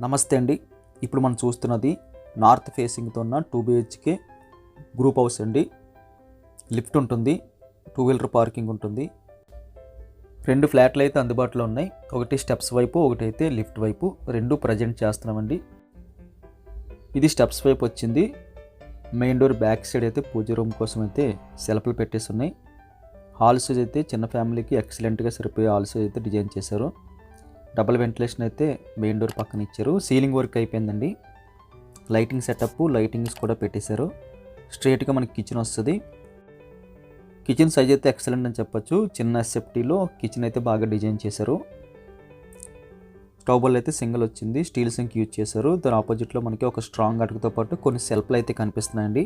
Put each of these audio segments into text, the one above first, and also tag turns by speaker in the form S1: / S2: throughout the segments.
S1: నమస్తే అండి. ఇప్పుడు మనం చూస్తున్నది నార్త్ ఫేసింగ్తో ఉన్న 2 BHK గ్రూప్ హౌస్ అండి. లిఫ్ట్ ఉంటుంది, 2 వీలర్ పార్కింగ్ ఉంటుంది. 2 ఫ్లాట్లు అయితే అందుబాటులో ఉన్నాయి. ఒకటి స్టెప్స్ వైపు, ఒకటి అయితే లిఫ్ట్ వైపు. 2 ప్రజెంట్ చేస్తున్నామండి. ఇది స్టెప్స్ వైపు వచ్చింది. మెయిన్ డోర్ బ్యాక్ సైడ్ అయితే పూజ రూమ్ కోసం అయితే సెల్ఫ్లు పెట్టేసి ఉన్నాయి. హాల్స్ అయితే చిన్న ఫ్యామిలీకి ఎక్సలెంట్గా సరిపోయే హాల్స్ అయితే డిజైన్ చేశారు. డబుల్ వెంటిలేషన్ అయితే మెయిన్ డోర్ పక్కన ఇచ్చారు. సీలింగ్ వర్క్ అయిపోయిందండి. లైటింగ్ సెటప్, లైటింగ్స్ కూడా పెట్టేశారు. స్ట్రైట్గా మనకి కిచెన్ వస్తుంది. కిచెన్ సైజ్ అయితే ఎక్సలెంట్ అని చెప్పొచ్చు. చిన్న ఎస్ఎఫ్టీలో కిచెన్ అయితే బాగా డిజైన్ చేశారు. స్టవ్ బౌల్ అయితే సింగిల్ వచ్చింది. స్టీల్ సింక్ యూజ్ చేశారు. దాని ఆపోజిట్లో మనకి ఒక స్ట్రాంగ్ అటుకుతో పాటు కొన్ని సెల్ఫ్లు అయితే కనిపిస్తున్నాయండి.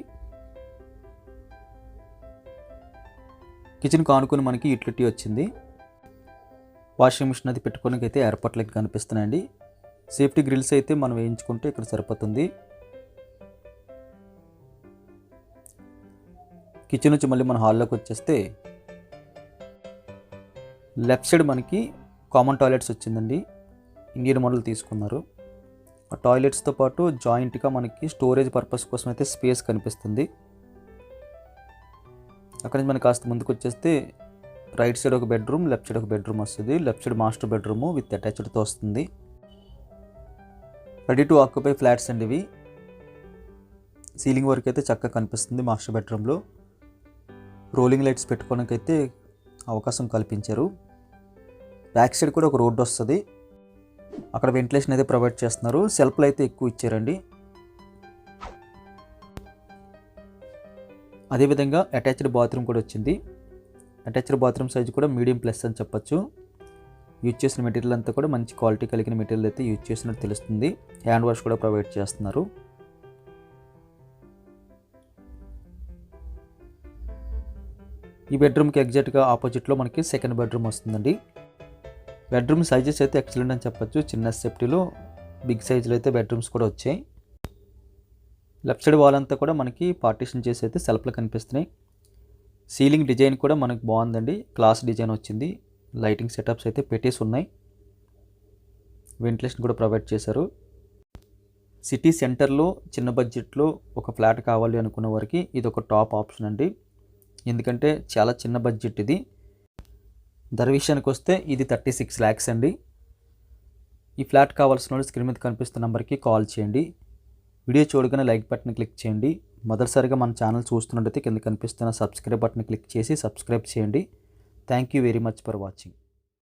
S1: కిచెన్ కానుకొని మనకి యూటిలిటీ వచ్చింది. వాషింగ్ మిషన్ అది పెట్టుకోవడానికి అయితే ఏర్పాట్లు అయితే కనిపిస్తున్నాయండి. సేఫ్టీ గ్రిల్స్ అయితే మనం వేయించుకుంటే ఇక్కడ సరిపోతుంది. కిచెన్ నుంచి మళ్ళీ మన హాల్లోకి వచ్చేస్తే లెఫ్ట్ సైడ్ మనకి కామన్ టాయిలెట్స్ వచ్చిందండి. ఇండియన్ మోడల్ తీసుకున్నారు. ఆ టాయిలెట్స్తో పాటు జాయింట్గా మనకి స్టోరేజ్ పర్పస్ కోసం అయితే స్పేస్ కనిపిస్తుంది. అక్కడి నుంచి మనకి కాస్త ముందుకు వచ్చేస్తే రైట్ సైడ్ ఒక బెడ్రూమ్, లెఫ్ట్ సైడ్ ఒక బెడ్రూమ్ వస్తుంది. Left side master bedroom with అటాచ్డ్తో వస్తుంది. రెడీ టు ఆక్యుపై ఫ్లాట్స్ అండి ఇవి. సీలింగ్ వర్క్ అయితే చక్కగా కనిపిస్తుంది. మాస్టర్ బెడ్రూమ్లో రోలింగ్ లైట్స్ పెట్టుకోవడానికి అయితే అవకాశం కల్పించారు. బ్యాక్ సైడ్ కూడా ఒక రోడ్డు వస్తుంది. అక్కడ వెంటిలేషన్ అయితే ప్రొవైడ్ చేస్తున్నారు. సెల్ఫ్లు అయితే ఎక్కువ ఇచ్చారండి. అదేవిధంగా అటాచ్డ్ బాత్రూమ్ కూడా వచ్చింది. అటాచ్డ్ బాత్రూమ్ సైజ్ కూడా మీడియం ప్లస్ అని చెప్పొచ్చు. యూజ్ చేసిన మెటీరియల్ అంతా కూడా మంచి క్వాలిటీ కలిగిన మెటీరియల్ అయితే యూజ్ చేసినట్టు తెలుస్తుంది. హ్యాండ్ వాష్ కూడా ప్రొవైడ్ చేస్తున్నారు. ఈ బెడ్రూమ్కి ఎగ్జాక్ట్గా ఆపోజిట్లో మనకి సెకండ్ బెడ్రూమ్ వస్తుందండి. బెడ్రూమ్ సైజెస్ అయితే ఎక్సలెంట్ అని చెప్పొచ్చు. చిన్న సేఫ్టీలో బిగ్ సైజులో అయితే బెడ్రూమ్స్ కూడా వచ్చాయి. లెఫ్ట్ సైడ్ వాల్ అంతా కూడా మనకి పార్టీషన్ చేసి అయితే సెల్ఫ్లు కనిపిస్తున్నాయి. సీలింగ్ డిజైన్ కూడా మనకు బాగుందండి. క్లాస్ డిజైన్ వచ్చింది. లైటింగ్ సెటప్స్ అయితే పెట్టేసి ఉన్నాయి. వెంటిలేషన్ కూడా ప్రొవైడ్ చేశారు. సిటీ సెంటర్లో చిన్న బడ్జెట్లో ఒక ఫ్లాట్ కావాలి అనుకున్న వారికి ఇది ఒక టాప్ ఆప్షన్ అండి. ఎందుకంటే చాలా చిన్న బడ్జెట్ ఇది. ధర విషయానికి వస్తే ఇది 36 lakhs అండి. ఈ ఫ్లాట్ కావాల్సిన వాళ్ళు స్క్రీన్ మీద కనిపిస్తున్న నెంబర్కి కాల్ చేయండి. వీడియో చూడగానే లైక్ బటన్ క్లిక్ చేయండి. మొదటిసారిగా మన ఛానల్ చూస్తున్నట్టయితే కింద కనిపిస్తున్న సబ్స్క్రైబ్ బటన్ క్లిక్ చేసి సబ్స్క్రైబ్ చేయండి. Thank you very much for watching.